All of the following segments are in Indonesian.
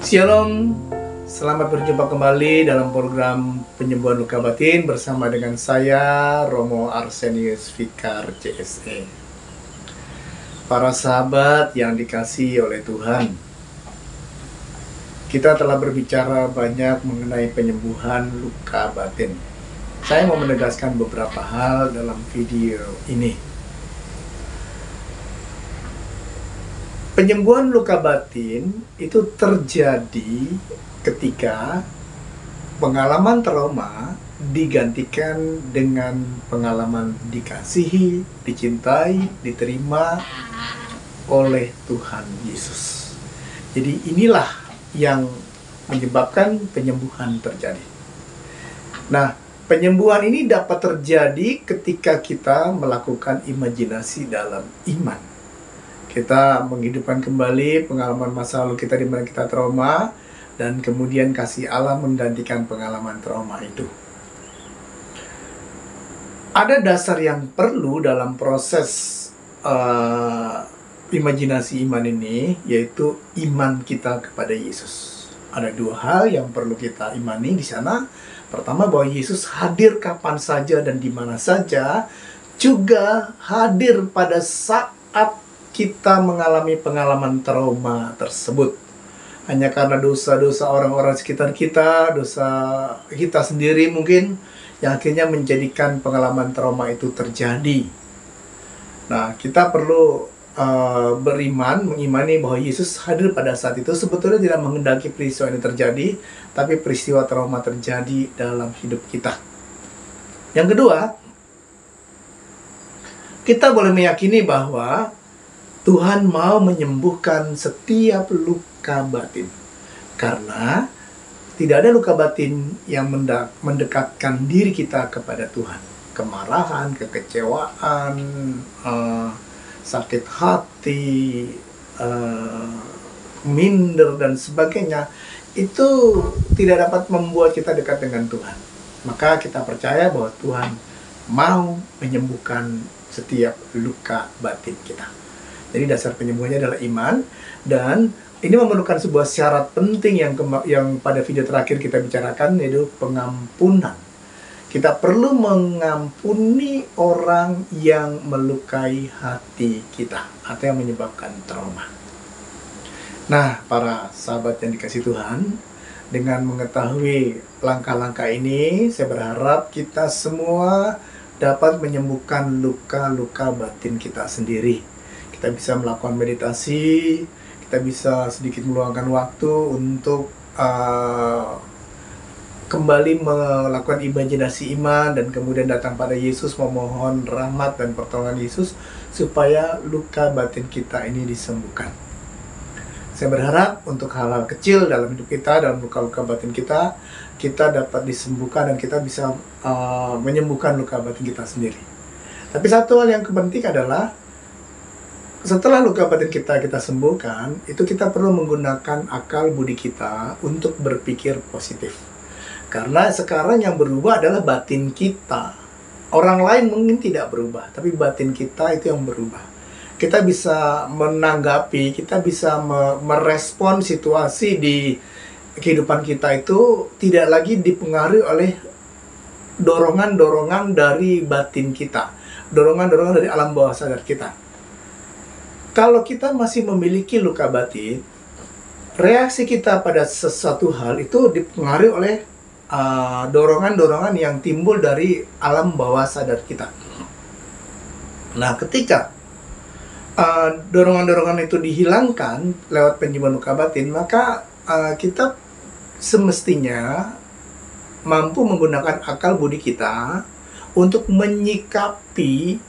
Shalom, selamat berjumpa kembali dalam program penyembuhan luka batin bersama dengan saya, Romo Arsenius Fikar CSE. Para sahabat yang dikasihi oleh Tuhan, kita telah berbicara banyak mengenai penyembuhan luka batin. Saya mau menegaskan beberapa hal dalam video ini. Penyembuhan luka batin itu terjadi ketika pengalaman trauma digantikan dengan pengalaman dikasihi, dicintai, diterima oleh Tuhan Yesus. Jadi inilah yang menyebabkan penyembuhan terjadi. Nah, penyembuhan ini dapat terjadi ketika kita melakukan imajinasi dalam iman. Kita menghidupkan kembali pengalaman masa lalu kita di mana kita trauma, dan kemudian kasih Allah menggantikan pengalaman trauma itu. Ada dasar yang perlu dalam proses imajinasi iman ini, yaitu iman kita kepada Yesus. Ada dua hal yang perlu kita imani di sana. Pertama, bahwa Yesus hadir kapan saja dan di mana saja, juga hadir pada saat kita mengalami pengalaman trauma tersebut. Hanya karena dosa-dosa orang-orang sekitar kita, dosa kita sendiri mungkin, yang akhirnya menjadikan pengalaman trauma itu terjadi. Nah, kita perlu mengimani bahwa Yesus hadir pada saat itu sebetulnya tidak menghendaki peristiwa ini terjadi, tapi peristiwa trauma terjadi dalam hidup kita. Yang kedua, kita boleh meyakini bahwa Tuhan mau menyembuhkan setiap luka batin. Karena tidak ada luka batin yang mendekatkan diri kita kepada Tuhan. Kemarahan, kekecewaan, sakit hati, minder, dan sebagainya, itu tidak dapat membuat kita dekat dengan Tuhan. Maka kita percaya bahwa Tuhan mau menyembuhkan setiap luka batin kita. Jadi dasar penyembuhannya adalah iman, dan ini memerlukan sebuah syarat penting yang pada video terakhir kita bicarakan, yaitu pengampunan. Kita perlu mengampuni orang yang melukai hati kita atau yang menyebabkan trauma. Nah, para sahabat yang dikasihi Tuhan, dengan mengetahui langkah-langkah ini, saya berharap kita semua dapat menyembuhkan luka-luka batin kita sendiri. Kita bisa melakukan meditasi, kita bisa sedikit meluangkan waktu untuk kembali melakukan imajinasi iman, dan kemudian datang pada Yesus memohon rahmat dan pertolongan Yesus supaya luka batin kita ini disembuhkan. Saya berharap untuk hal-hal kecil dalam hidup kita, dalam luka-luka batin kita, kita dapat disembuhkan dan kita bisa menyembuhkan luka batin kita sendiri. Tapi satu hal yang penting adalah, setelah luka batin kita sembuhkan, itu kita perlu menggunakan akal budi kita untuk berpikir positif. Karena sekarang yang berubah adalah batin kita. Orang lain mungkin tidak berubah, tapi batin kita itu yang berubah. Kita bisa menanggapi, kita bisa merespon situasi di kehidupan kita itu tidak lagi dipengaruhi oleh dorongan-dorongan dari batin kita, dorongan-dorongan dari alam bawah sadar kita. Kalau kita masih memiliki luka batin, reaksi kita pada sesuatu hal itu dipengaruhi oleh dorongan-dorongan yang timbul dari alam bawah sadar kita. Nah, ketika dorongan-dorongan itu dihilangkan lewat penyembuhan luka batin, maka kita semestinya mampu menggunakan akal budi kita untuk menyikapi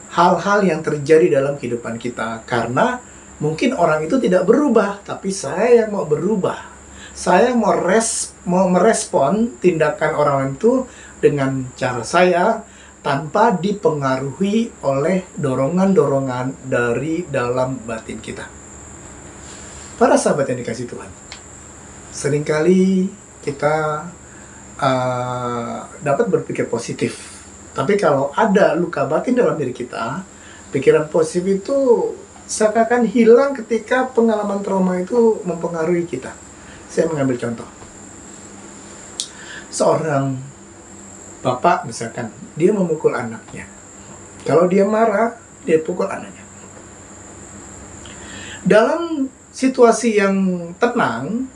hal-hal yang terjadi dalam kehidupan kita. Karena mungkin orang itu tidak berubah, tapi saya yang mau berubah. Saya mau merespon tindakan orang itu dengan cara saya, tanpa dipengaruhi oleh dorongan-dorongan dari dalam batin kita. Para sahabat yang dikasihi Tuhan, seringkali kita dapat berpikir positif. Tapi kalau ada luka batin dalam diri kita, pikiran positif itu seakan-akan hilang ketika pengalaman trauma itu mempengaruhi kita. Saya mengambil contoh. Seorang bapak misalkan, dia memukul anaknya. Kalau dia marah, dia pukul anaknya. Dalam situasi yang tenang,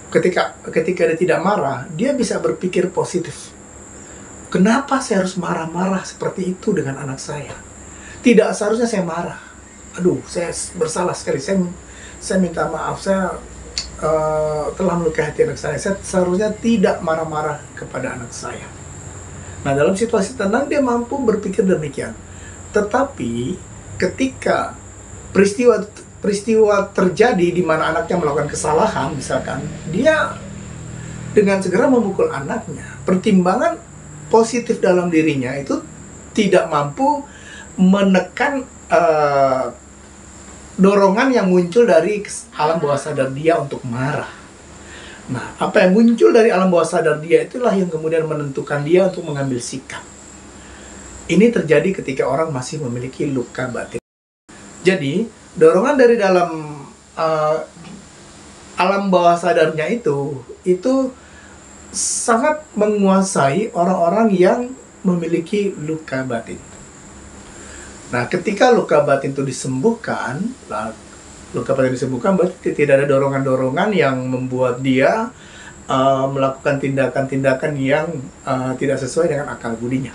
ketika dia tidak marah, dia bisa berpikir positif. Kenapa saya harus marah-marah seperti itu dengan anak saya? Tidak seharusnya saya marah. Aduh, saya bersalah sekali. Saya minta maaf. Saya telah melukai hati anak saya. Saya seharusnya tidak marah-marah kepada anak saya. Nah, dalam situasi tenang dia mampu berpikir demikian. Tetapi ketika peristiwa terjadi di mana anaknya melakukan kesalahan, misalkan, dia dengan segera memukul anaknya. Pertimbangan positif dalam dirinya itu tidak mampu menekan dorongan yang muncul dari alam bawah sadar dia untuk marah. Nah, apa yang muncul dari alam bawah sadar dia itulah yang kemudian menentukan dia untuk mengambil sikap. Ini terjadi ketika orang masih memiliki luka batin. Jadi, dorongan dari dalam alam bawah sadarnya itu sangat menguasai orang-orang yang memiliki luka batin. Nah, ketika luka batin itu disembuhkan, berarti tidak ada dorongan-dorongan yang membuat dia melakukan tindakan-tindakan yang tidak sesuai dengan akal budinya.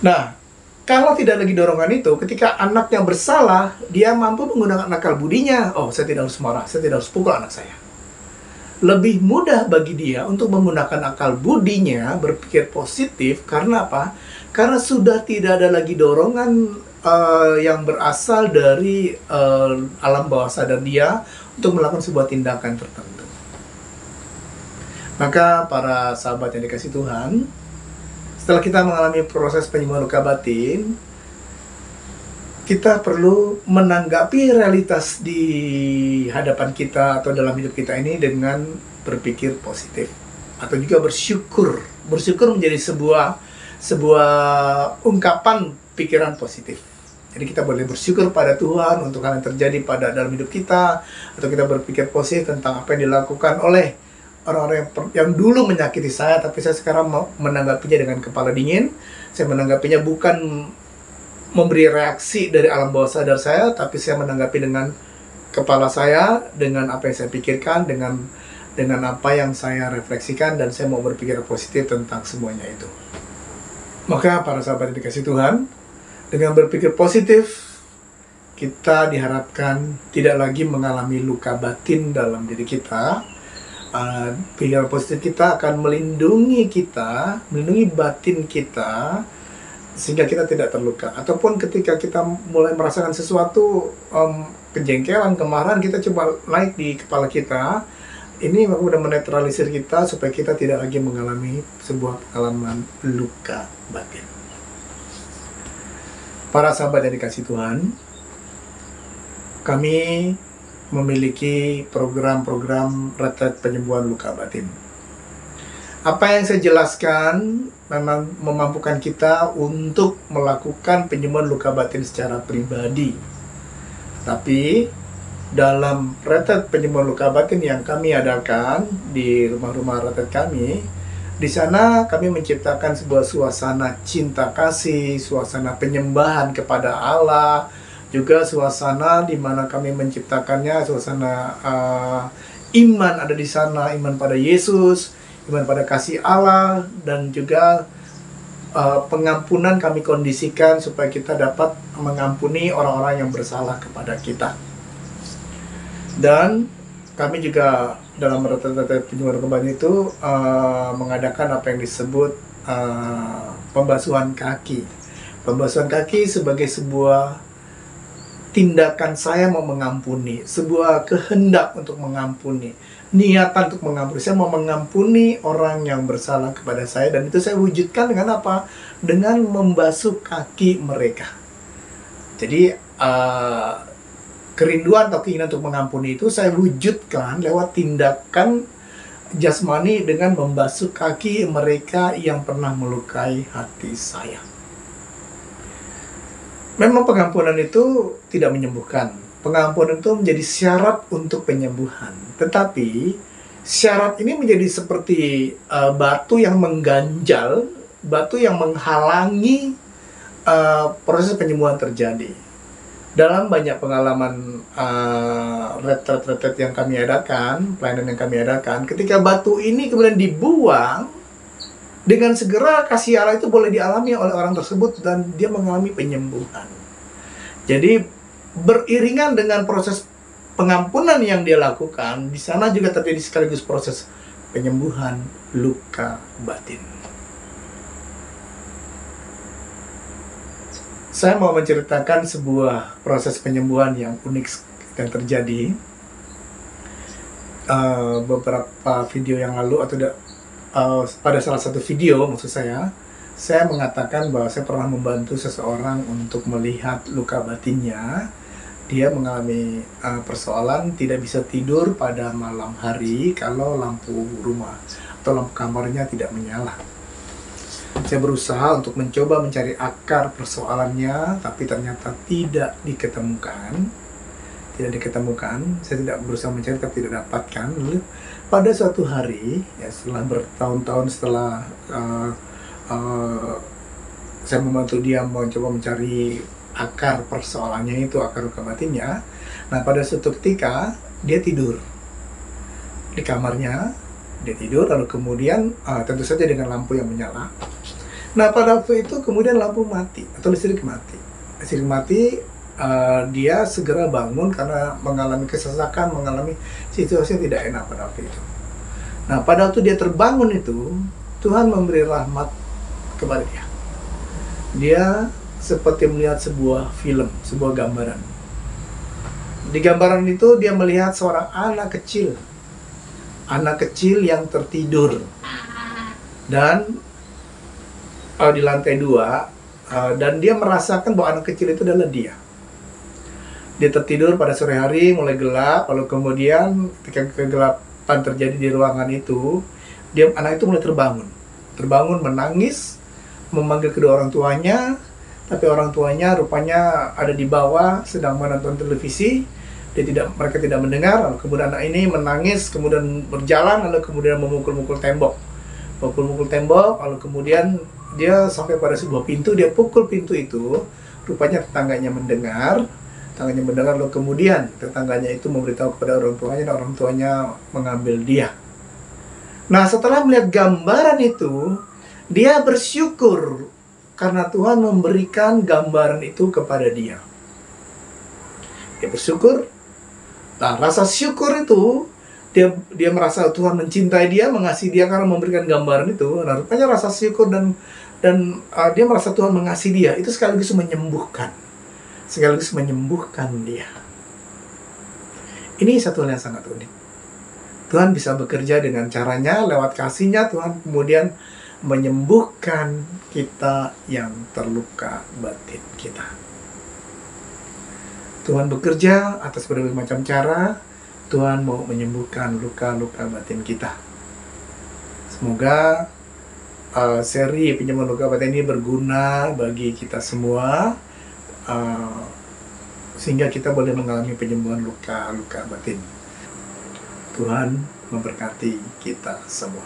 Nah, kalau tidak lagi dorongan itu, ketika anaknya bersalah, dia mampu menggunakan akal budinya. Oh, saya tidak harus marah, saya tidak harus pukul anak saya. Lebih mudah bagi dia untuk menggunakan akal budinya, berpikir positif. Karena apa? Karena sudah tidak ada lagi dorongan yang berasal dari alam bawah sadar dia untuk melakukan sebuah tindakan tertentu. Maka para sahabat yang dikasihi Tuhan, setelah kita mengalami proses penyembuhan luka batin, kita perlu menanggapi realitas di hadapan kita atau dalam hidup kita ini dengan berpikir positif atau juga bersyukur. Bersyukur menjadi sebuah ungkapan pikiran positif. Jadi kita boleh bersyukur pada Tuhan untuk hal yang terjadi pada dalam hidup kita, atau kita berpikir positif tentang apa yang dilakukan oleh orang-orang yang dulu menyakiti saya, tapi saya sekarang mau menanggapinya dengan kepala dingin. Saya menanggapinya bukan memberi reaksi dari alam bawah sadar saya, tapi saya menanggapi dengan kepala saya, dengan apa yang saya pikirkan, dengan apa yang saya refleksikan, dan saya mau berpikir positif tentang semuanya itu. Maka para sahabat yang dikasihi Tuhan, dengan berpikir positif, kita diharapkan tidak lagi mengalami luka batin dalam diri kita. Pikiran positif kita akan melindungi batin kita, sehingga kita tidak terluka. Ataupun ketika kita mulai merasakan sesuatu, kejengkelan, kemarahan, kita coba naik di kepala kita. Ini sudah menetralisir kita supaya kita tidak lagi mengalami sebuah pengalaman luka batin. Para sahabat yang dikasihi Tuhan, kami memiliki program-program retret penyembuhan luka batin. Apa yang saya jelaskan memang memampukan kita untuk melakukan penyembuhan luka batin secara pribadi. Tapi dalam retret penyembuhan luka batin yang kami adakan di rumah-rumah retret kami, di sana kami menciptakan sebuah suasana cinta kasih, suasana penyembahan kepada Allah, juga suasana di mana kami menciptakannya suasana iman ada di sana, iman pada Yesus, iman pada kasih Allah, dan juga pengampunan kami kondisikan supaya kita dapat mengampuni orang-orang yang bersalah kepada kita. Dan kami juga dalam retret penyembuhan luka batin itu mengadakan apa yang disebut pembasuhan kaki. Pembasuhan kaki sebagai sebuah tindakan saya mau mengampuni, sebuah kehendak untuk mengampuni, niatan untuk mengampuni. Saya mau mengampuni orang yang bersalah kepada saya, dan itu saya wujudkan dengan apa? Dengan membasuh kaki mereka. Jadi kerinduan atau keinginan untuk mengampuni itu saya wujudkan lewat tindakan jasmani dengan membasuh kaki mereka yang pernah melukai hati saya. Memang pengampunan itu tidak menyembuhkan. pengampunan itu menjadi syarat untuk penyembuhan. Tetapi syarat ini menjadi seperti batu yang mengganjal, batu yang menghalangi proses penyembuhan terjadi. Dalam banyak pengalaman retret-retret yang kami adakan, pelayanan yang kami adakan, ketika batu ini kemudian dibuang, dengan segera kasih Allah itu boleh dialami oleh orang tersebut dan dia mengalami penyembuhan. Jadi beriringan dengan proses pengampunan yang dia lakukan, di sana juga terjadi sekaligus proses penyembuhan luka batin. Saya mau menceritakan sebuah proses penyembuhan yang unik yang terjadi beberapa video yang lalu, atau pada salah satu video maksud saya mengatakan bahwa saya pernah membantu seseorang untuk melihat luka batinnya. Dia mengalami persoalan tidak bisa tidur pada malam hari kalau lampu rumah atau lampu kamarnya tidak menyala. Saya berusaha untuk mencoba mencari akar persoalannya, tapi ternyata tidak diketemukan. Saya tidak berusaha mencari, tapi tidak dapatkan. Lalu pada suatu hari, ya setelah bertahun-tahun setelah saya membantu dia mencoba mencari akar persoalannya itu, akar luka batinnya. Nah, pada suatu ketika dia tidur di kamarnya, dia tidur, lalu kemudian tentu saja dengan lampu yang menyala. Nah, pada waktu itu kemudian lampu mati atau listrik mati. Dia segera bangun karena mengalami kesesakan, mengalami situasi yang tidak enak pada waktu itu. Nah, pada waktu dia terbangun itu, Tuhan memberi rahmat kepada dia. Dia seperti melihat sebuah film, sebuah gambaran. Di gambaran itu dia melihat seorang anak kecil yang tertidur. Dan di lantai 2, dan dia merasakan bahwa anak kecil itu adalah dia. Dia tertidur pada sore hari, mulai gelap, lalu kemudian ketika kegelapan terjadi di ruangan itu, anak itu mulai terbangun menangis, memanggil kedua orang tuanya, tapi orang tuanya rupanya ada di bawah sedang menonton televisi. Mereka tidak mendengar. Lalu kemudian anak ini menangis, kemudian berjalan, lalu kemudian memukul-mukul tembok, lalu kemudian dia sampai pada sebuah pintu, dia pukul pintu itu. Rupanya tetangganya mendengar, lalu kemudian tetangganya itu memberitahu kepada orang tuanya, dan orang tuanya mengambil dia. Nah, setelah melihat gambaran itu, dia bersyukur karena Tuhan memberikan gambaran itu kepada dia. Dia bersyukur. Nah, rasa syukur itu, dia merasa Tuhan mencintai dia, mengasihi dia karena memberikan gambaran itu. Nah, rupanya rasa syukur dan dia merasa Tuhan mengasihi dia, itu sekaligus menyembuhkan dia. Ini satu hal yang sangat unik. Tuhan bisa bekerja dengan caranya, lewat kasih-Nya Tuhan kemudian menyembuhkan kita yang terluka batin kita. Tuhan bekerja atas berbagai macam cara. Tuhan mau menyembuhkan luka-luka batin kita. Semoga seri penyembuhan luka batin ini berguna bagi kita semua, sehingga kita boleh mengalami penyembuhan luka-luka batin. Tuhan memberkati kita semua.